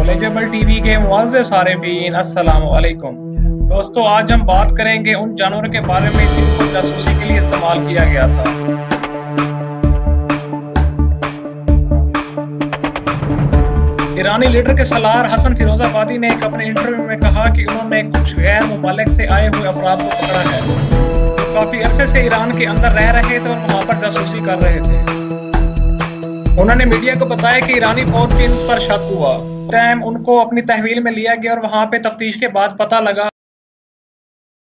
Knowledgeable TV के मुअज़्ज़ज़ सारिफ़ीन अस्सलामु अलैकुम। दोस्तों, आज हम बात करेंगे उन जानवरों के बारे में जिनको जासूसी के लिए इस्तेमाल किया गया था। ईरानी लीडर के सलार हसन फिरोजाबादी ने एक अपने इंटरव्यू में कहा कि उन्होंने कुछ गैर मुबालिग से आए हुए अफराद को पकड़ा है जो काफी अरसे से ईरान के अंदर रह रहे थे और वहां पर जासूसी कर रहे थे। उन्होंने मीडिया को बताया कि ईरानी फौज को इन पर शक हुआ। टाइम उनको अपनी तहवील में लिया गया और वहां पे तफ्तीश के बाद पता लगा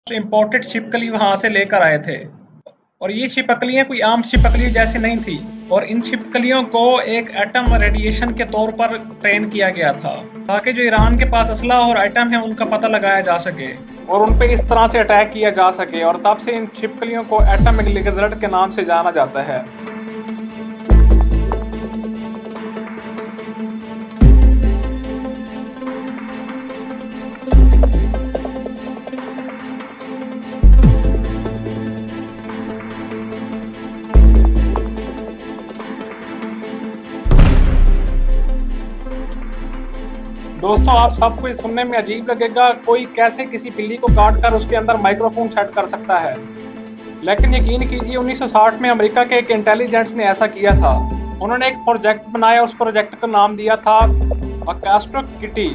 इम्पोर्टेड छिपकली वहां से लेकर आए थे और ये छिपकलियां कोई आम छिपकली जैसी नहीं थी और इन छिपकलियों को एक एटम रेडिएशन के तौर पर ट्रेन किया गया था ताकि जो ईरान के पास असला और आइटम है उनका पता लगाया जा सके और उन पे इस तरह से अटैक किया जा सके। और तब से इन छिपकलियों को एटॉमिक लिजर्ड के नाम से जाना जाता है। दोस्तों, आप सबको सुनने में अजीब लगेगा, कोई कैसे किसी बिल्ली को काट कर उसके अंदर माइक्रोफोन सेट कर सकता है, लेकिन यकीन कीजिए 1960 में अमेरिका के एक इंटेलिजेंस ने ऐसा किया था। उन्होंने एक प्रोजेक्ट बनाया, उस प्रोजेक्ट का नाम दिया था अकास्ट्रो किटी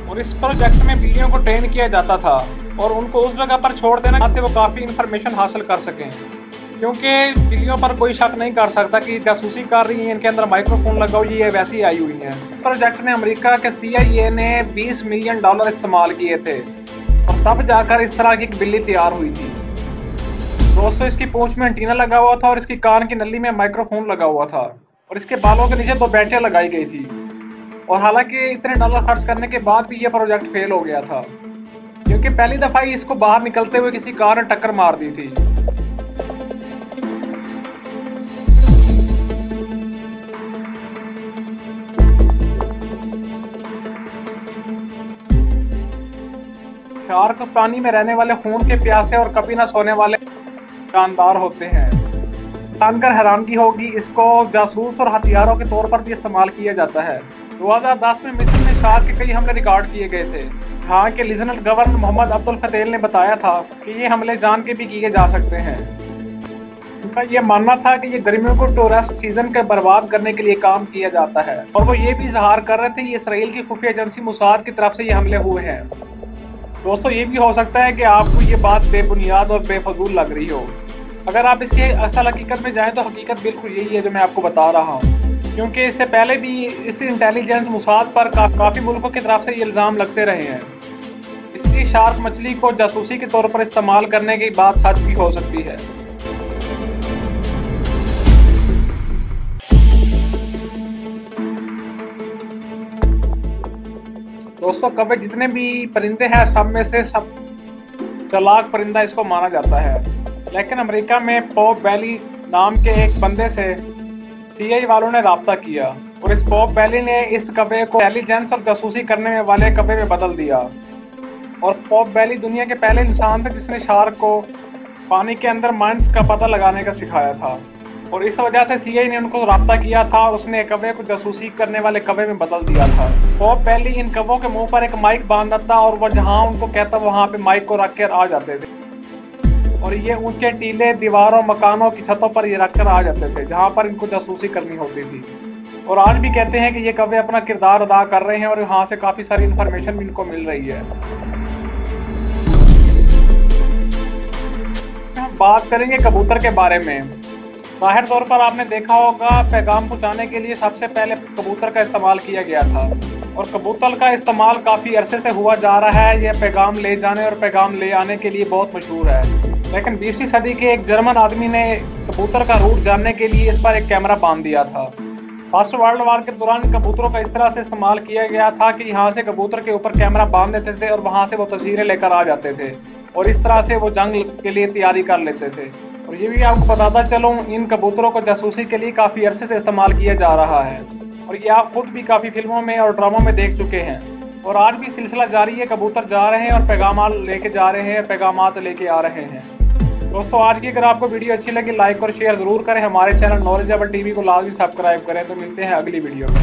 और इस प्रोजेक्ट में बिल्लियों को ट्रेन किया जाता था और उनको उस जगह पर छोड़ देना जहाँ से वो काफ़ी इंफॉर्मेशन हासिल कर सकें, क्योंकि बिल्लियों पर कोई शक नहीं कर सकता कि जासूसी कर रही है, इनके अंदर माइक्रोफोन लगा हुई है, वैसी आई हुई है। प्रोजेक्ट में अमेरिका के CIA ने $20 मिलियन इस्तेमाल किए थे और तब जाकर इस तरह की एक बिल्ली तैयार हुई थी। दोस्तों, इसकी पूंछ में एंटीना लगा हुआ था और इसकी कान की नली में माइक्रोफोन लगा हुआ था और इसके बालों के नीचे 2 बैटरियां लगाई गई थी। और हालांकि इतने डॉलर खर्च करने के बाद भी यह प्रोजेक्ट फेल हो गया था, क्योंकि पहली दफा ही इसको बाहर निकलते हुए किसी कार ने टक्कर मार दी थी। शार्क पानी में रहने वाले खून के प्यासे और कभी ना सोने वाले जानदार होते हैं। जानकर हैरानगी होगी, इसको जासूस और हथियारों के तौर पर भी इस्तेमाल किया जाता है। 2010 में मिस्र में शार्क के कई हमले रिकॉर्ड किए गए थे, जहाँ के लेफ्टिनेंट गवर्नर मोहम्मद अब्दुल फतेल ने बताया था कि ये हमले जान के भी किए जा सकते हैं। उनका ये मानना था कि ये गर्मियों को टूरिस्ट सीजन के बर्बाद करने के लिए काम किया जाता है और वो ये भी इजहार कर रहे थे कि इसराइल की खुफिया एजेंसी मोसाद की तरफ से ये हमले हुए हैं। दोस्तों, ये भी हो सकता है कि आपको ये बात बेबुनियाद और बेफजूल लग रही हो। अगर आप इसकी असल हकीकत में जाएं तो हकीकत बिल्कुल यही है जो मैं आपको बता रहा हूँ, क्योंकि इससे पहले भी इस इंटेलिजेंस मोसाद पर काफ़ी मुल्कों की तरफ से ये इल्ज़ाम लगते रहे हैं। इसलिए शार्क मछली को जासूसी के तौर पर इस्तेमाल करने की बात सच भी हो सकती है। दोस्तों, कौवे जितने भी परिंदे हैं सब में से सब चालाक परिंदा इसको माना जाता है, लेकिन अमेरिका में पॉप बैली नाम के एक बंदे से CIA वालों ने राब्ता किया और इस पॉप बैली ने इस कौवे को इंटेलिजेंस और जासूसी करने वाले कौवे में बदल दिया। और पॉप बैली दुनिया के पहले इंसान थे जिसने शार्क को पानी के अंदर माइंस का पता लगाने का सिखाया था और इस वजह से CIA ने उनको राब्ता किया था और उसने कौवे को जासूसी करने वाले कौवे में बदल दिया था। पॉप बैली इन कौवों के मुंह पर एक माइक बांधता था और वह जहां उनको कहता वहां पे माइक को रख कर आ जाते थे और ये ऊंचे टीले दीवारों मकानों की छतों पर ये रखकर आ जाते थे जहां पर इनको जासूसी करनी होती थी। और आज भी कहते हैं कि ये कौवे अपना किरदार अदा कर रहे हैं और यहाँ से काफी सारी इंफॉर्मेशन भी इनको मिल रही है। हम बात करेंगे कबूतर के बारे में। जाहिर तौर पर आपने देखा होगा, पैगाम पहुंचाने के लिए सबसे पहले कबूतर का इस्तेमाल किया गया था और कबूतर का इस्तेमाल काफ़ी अरसे से हुआ जा रहा है। यह पैगाम ले जाने और पैगाम ले आने के लिए बहुत मशहूर है, लेकिन 20वीं सदी के एक जर्मन आदमी ने कबूतर का रूट जानने के लिए इस पर एक कैमरा बांध दिया था। फर्स्ट वर्ल्ड वॉर के दौरान कबूतरों का इस तरह से इस्तेमाल किया गया था कि यहाँ से कबूतर के ऊपर कैमरा बांध देते थे और वहाँ से वो तस्वीरें लेकर आ जाते थे और इस तरह से वो जंग के लिए तैयारी कर लेते थे। और ये भी आपको बताता चलूँ, इन कबूतरों को जासूसी के लिए काफ़ी अरसे से इस्तेमाल किया जा रहा है और ये आप खुद भी काफ़ी फिल्मों में और ड्रामों में देख चुके हैं और आज भी सिलसिला जारी है। कबूतर जा रहे हैं और पैगाम लेके जा रहे हैं, पैगामात लेके आ रहे हैं। दोस्तों, आज की अगर आपको वीडियो अच्छी लगी लाइक और शेयर जरूर करें। हमारे चैनल नॉलेजेबल टीवी को लाजमी सब्सक्राइब करें। तो मिलते हैं अगली वीडियो में।